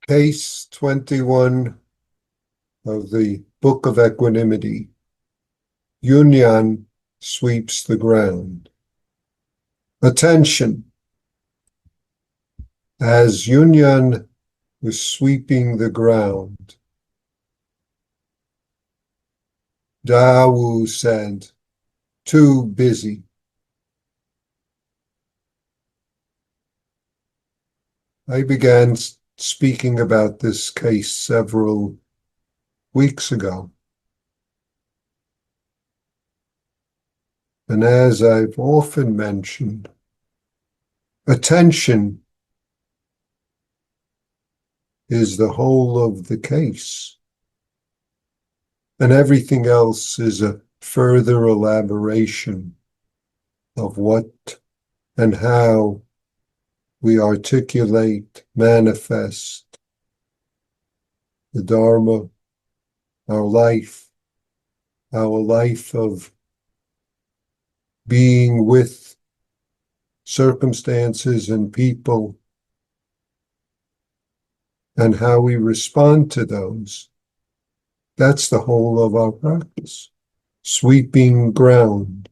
Case 21 of the Book of Equanimity. Ungan sweeps the ground. Attention! As Ungan was sweeping the ground, Dawu said, "Too busy." I began speaking about this case several weeks ago. And as I've often mentioned, attention is the whole of the case. And everything else is a further elaboration of what and how we articulate, manifest the Dharma, our life of being with circumstances and people, and how we respond to those. That's the whole of our practice. Sweeping ground.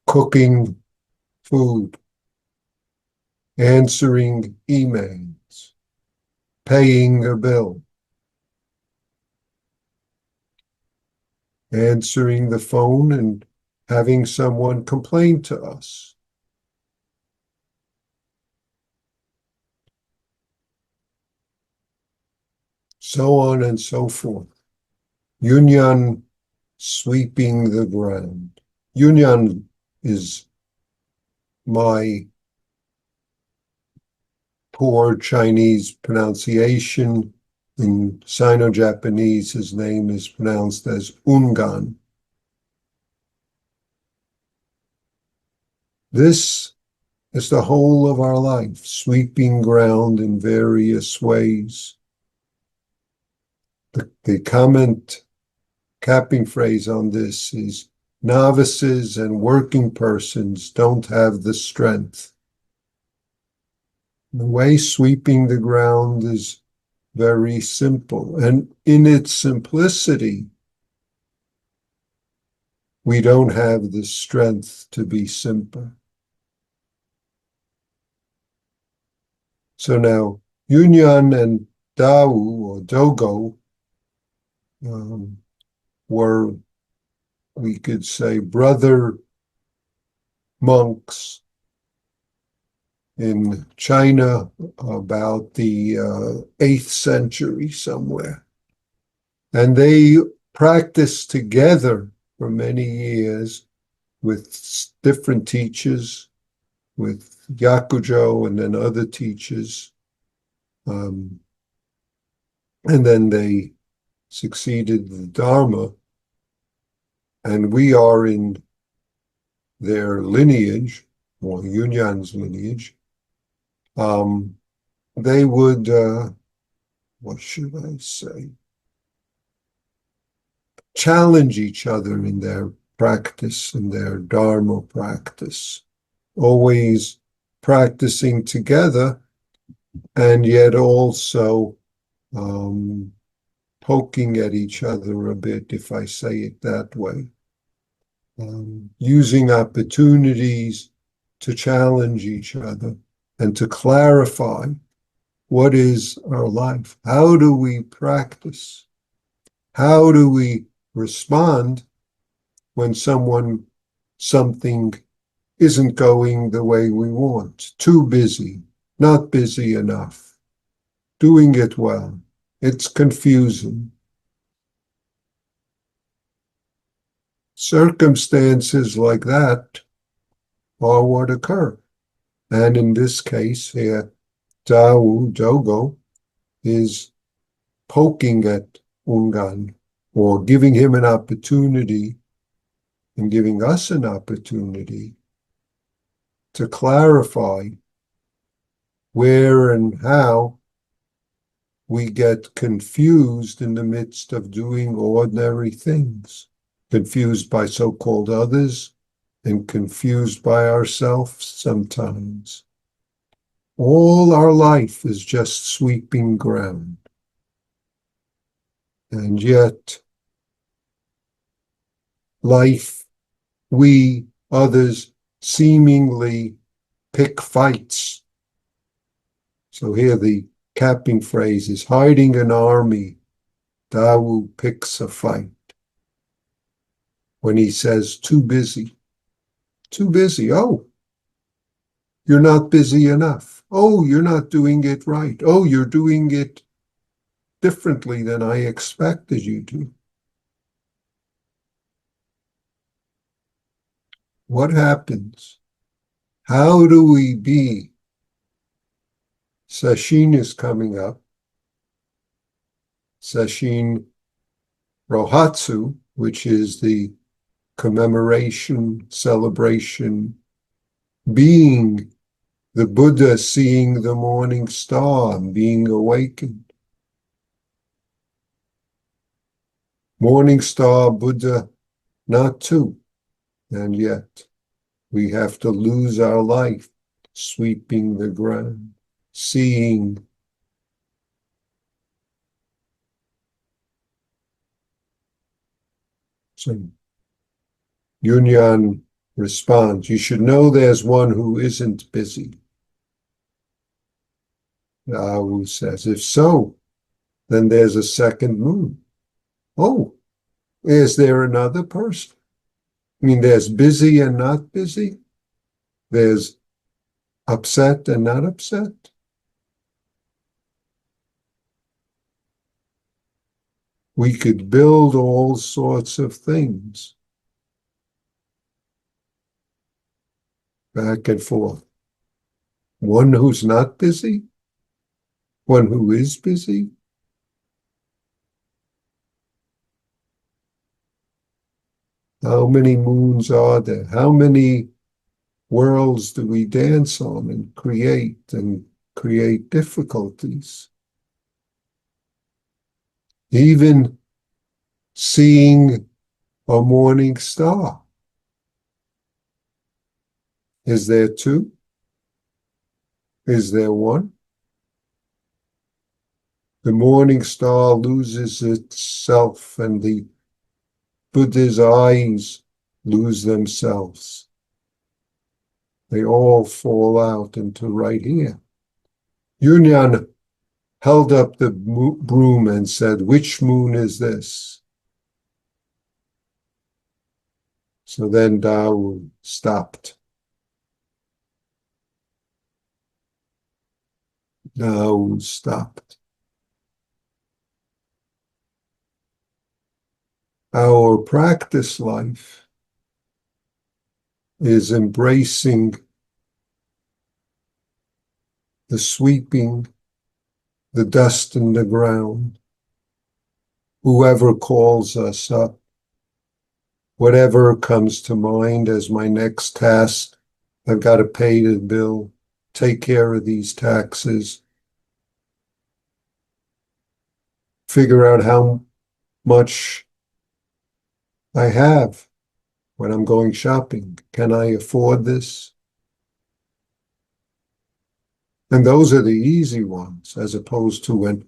Cooking food. Answering emails. Paying a bill. Answering the phone and having someone complain to us. So on and so forth. Ungan sweeping the ground. Ungan is my poor Chinese pronunciation. In Sino-Japanese, his name is pronounced as Ungan. This is the whole of our life, sweeping ground in various ways. The comment capping phrase on this is, novices and working persons don't have the strength. The way sweeping the ground is very simple, and in its simplicity, we don't have the strength to be simple. So now, Ungan and Dawu, or Dogo, were, we could say, brother monks in China about the 8th century somewhere. And they practiced together for many years with different teachers, with Yakujo and then other teachers. And then they succeeded the Dharma. And we are in their lineage, or Ungan's lineage. They would, what should I say, challenge each other in their practice, in their Dharma practice, always practicing together, and yet also poking at each other a bit, if I say it that way, using opportunities to challenge each other and to clarify what is our life. How do we practice? How do we respond when something isn't going the way we want? Too busy, not busy enough, doing it well. It's confusing. Circumstances like that are what occur. And in this case here, Dogo is poking at Ungan, or giving him an opportunity and giving us an opportunity to clarify where and how we get confused in the midst of doing ordinary things, confused by so-called others, and confused by ourselves sometimes. All our life is just sweeping ground. And yet, life, we, others, seemingly pick fights. So here the capping phrase is hiding an army, Dawu picks a fight. When he says too busy. Too busy. Oh, you're not busy enough. Oh, you're not doing it right. Oh, you're doing it differently than I expected you to. What happens? How do we be? Sesshin is coming up. Sesshin Rohatsu, which is the commemoration, celebration, being the Buddha seeing the morning star and being awakened. Morning star Buddha, not two. And yet we have to lose our life sweeping the ground, seeing. So Ungan responds, you should know there's one who isn't busy. Awu says, if so, then there's a second moon. Oh, is there another person? I mean, there's busy and not busy. There's upset and not upset. We could build all sorts of things back and forth. One who's not busy, one who is busy. How many moons are there? How many worlds do we dance on and create difficulties? Even seeing a morning star. Is there two? Is there one? The morning star loses itself and the Buddha's eyes lose themselves. They all fall out into right here. Ungan held up the broom and said, which moon is this? So then Dawu stopped. Dawu stopped. Our practice life is embracing the sweeping, the dust in the ground, whoever calls us up, whatever comes to mind as my next task. I've got to pay the bill, take care of these taxes, figure out how much I have when I'm going shopping. Can I afford this? And those are the easy ones, as opposed to when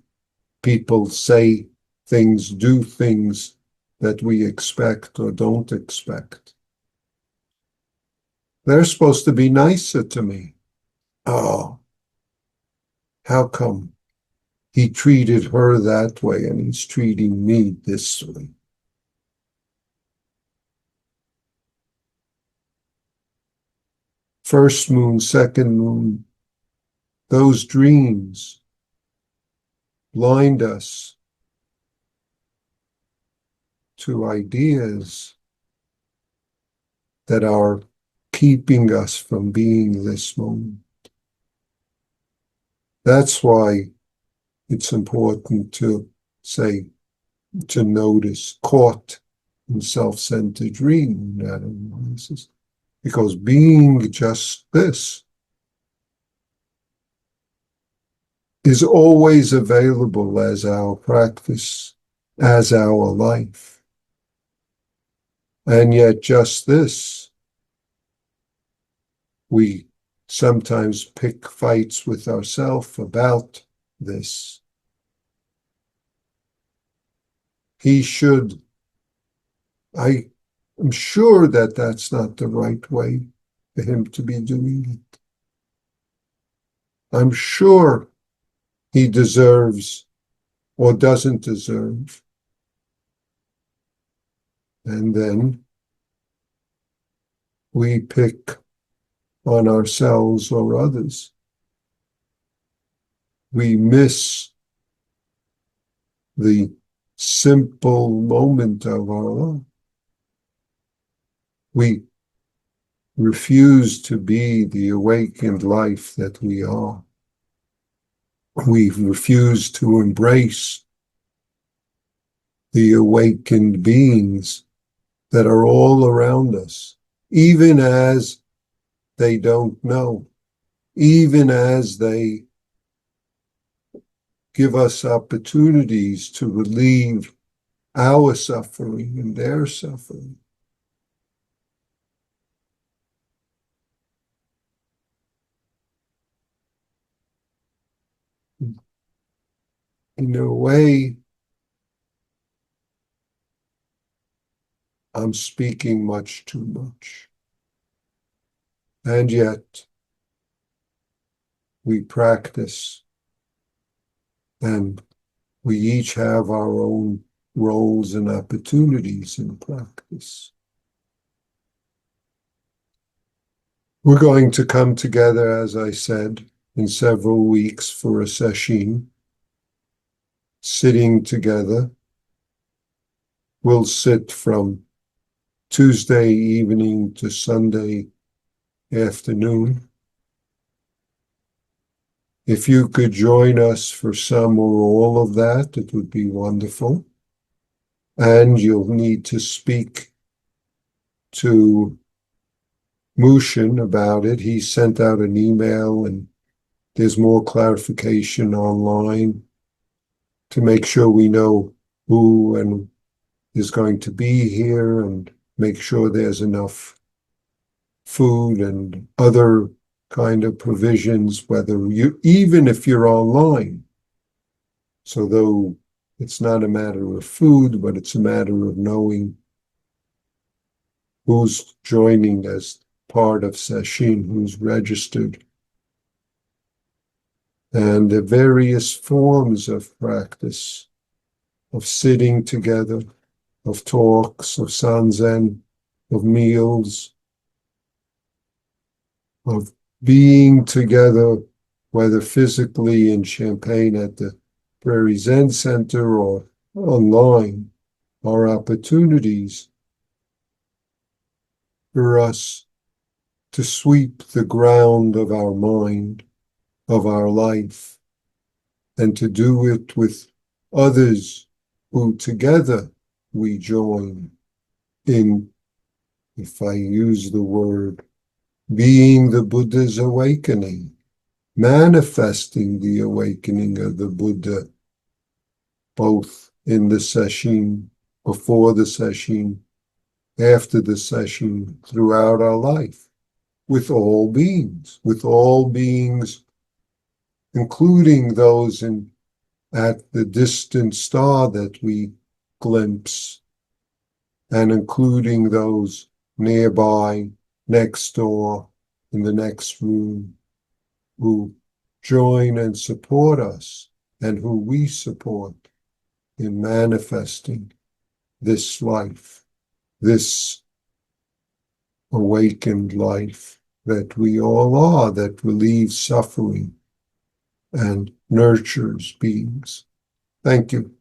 people say things, do things that we expect or don't expect. They're supposed to be nicer to me. Oh, how come he treated her that way and he's treating me this way? First moon, second moon, those dreams blind us to ideas that are keeping us from being this moment. That's why it's important to say, to notice, caught in self-centered dream, that analysis. Because being just this is always available as our practice, as our life. And yet just this We sometimes pick fights with ourselves about this. He should, I am sure that that's not the right way for him to be doing it. I'm sure he deserves or doesn't deserve. And then we pick on ourselves or others. We miss the simple moment of our life. We refuse to be the awakened life that we are. We refuse to embrace the awakened beings that are all around us, even as they don't know, even as they give us opportunities to relieve our suffering and their suffering. In a way, I'm speaking much too much. And yet, we practice, and we each have our own roles and opportunities in practice. We're going to come together, as I said, in several weeks for a session, sitting together. We'll sit from Tuesday evening to Sunday afternoon. If you could join us for some or all of that, it would be wonderful. And you'll need to speak to Mushin about it. He sent out an email, and there's more clarification online to make sure we know who and is going to be here, and make sure there's enough food and other kind of provisions, whether you, even if you're online. So though it's not a matter of food, but it's a matter of knowing who's joining as part of session, who's registered. And the various forms of practice, of sitting together, of talks, of sanzen, of meals, of being together, whether physically in Champaign at the Prairie Zen Center or online, are opportunities for us to sweep the ground of our mind, of our life, and to do it with others who together we join in, if I use the word, being the Buddha's awakening, manifesting the awakening of the Buddha, both in the session, before the session, after the session, throughout our life, with all beings, including those at the distant star that we glimpse, and including those nearby, next door, in the next room, who join and support us, and who we support in manifesting this life, this awakened life that we all are, that relieves suffering and nurtures beings. Thank you.